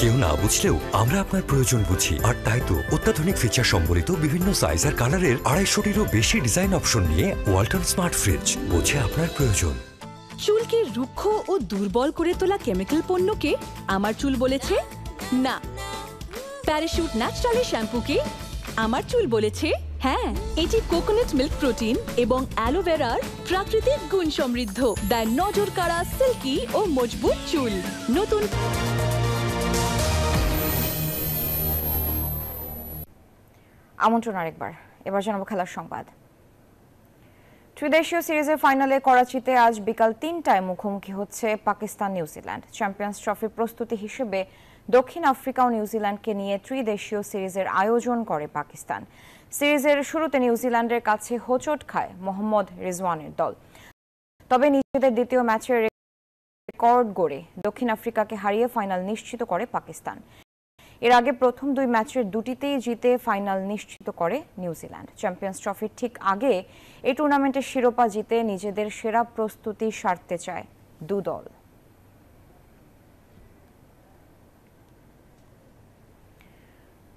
কেউ না বুঝলেও আমরা আপনার প্রয়োজন বুঝি, আর তাই তো অত্যাধুনিক ফিচার সম্বলিত বিভিন্ন সাইজ আর কালারের 250-টিরও বেশি ডিজাইন অপশন নিয়ে ওয়ালটন স্মার্ট ফ্রিজ বোঝে আপনার প্রয়োজন। চুলকে রুক্ষ ও দুর্বল করে তোলা কেমিক্যাল পণ্যকে আমার চুল বলেছে না। প্যারাশুট ন্যাচারালি শ্যাম্পুকে আমার চুল বলেছে হ্যাঁ। এটি কোকোনাট মিল্ক প্রোটিন এবং অ্যালোভেরার প্রাকৃতিক গুণ সমৃদ্ধ, দেয় নজর কাড়া সিল্কি ও মজবুত চুল। নতুন আমন্ত্রণ আরেকবার, এবার জানাবো খেলার সংবাদ। ত্রিদেশীয় সিরিজের ফাইনালে করাচিতে আজ বিকাল ৩টায় মুখোমুখি হচ্ছে পাকিস্তান নিউজিল্যান্ড। চ্যাম্পিয়ন্স ট্রফির প্রস্তুতি হিসেবে দক্ষিণ আফ্রিকা ও নিউজিল্যান্ডকে নিয়ে ত্রিদেশীয় সিরিজের আয়োজন করে পাকিস্তান। সিরিজের শুরুতে নিউজিল্যান্ডের কাছে হোঁচট খায় মোহাম্মদ রিজওয়ানের দল, তবে নিজেদের দ্বিতীয় ম্যাচের রেকর্ড গড়ে দক্ষিণ আফ্রিকাকে হারিয়ে ফাইনাল নিশ্চিত করে পাকিস্তান। এর আগে প্রথম 2 ম্যাচের 2টিতেই জিতে ফাইনাল নিশ্চিত করে নিউজিল্যান্ড। চ্যাম্পিয়ন্স ট্রফির ঠিক আগে এই টুর্নামেন্টের শিরোপা জিতে নিজেদের সেরা প্রস্তুতি সারতে চায় 2 দল।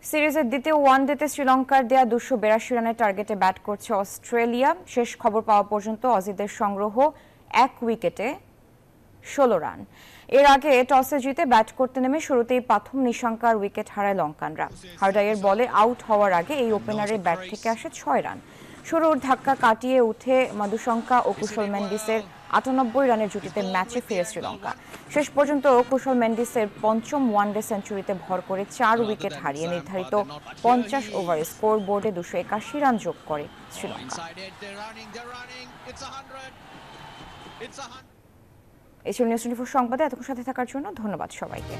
সিরিজের দ্বিতীয় ওয়ানডেতে শ্রীলঙ্কার দেয়া 282 রানের টার্গেটে ব্যাট করছে অস্ট্রেলিয়া। শেষ খবর পাওয়া পর্যন্ত অজিদের সংগ্রহ 1 উইকেটে 16 রান। এর আগে টসে জিতে ব্যাট করতে নেমে শুরুতেই প্রথম নিশঙ্কার উইকেট হারায় লঙ্কানরা। হার্ডাইয়ের বলে আউট হওয়ার আগে এই ওপেনারের ব্যাট থেকে আসে 6 রান। শুরুর ধাক্কা কাটিয়ে উঠে মাধুশঙ্কা ও কুশল মেন্ডিসের 98 রানের জুটিতে ম্যাচে ফিরে শ্রীলঙ্কা। শেষ পর্যন্ত কুশল মেন্ডিসের পঞ্চম ওয়ানডে সেঞ্চুরিতে ভর করে 4 উইকেট হারিয়ে নির্ধারিত 50 ওভারে স্কোর বোর্ডে 281 রান যোগ করে শ্রীলঙ্কা। এই ছিল নিউজ 24 সংবাদে এতক্ষণ সাথে থাকার জন্য ধন্যবাদ সবাইকে।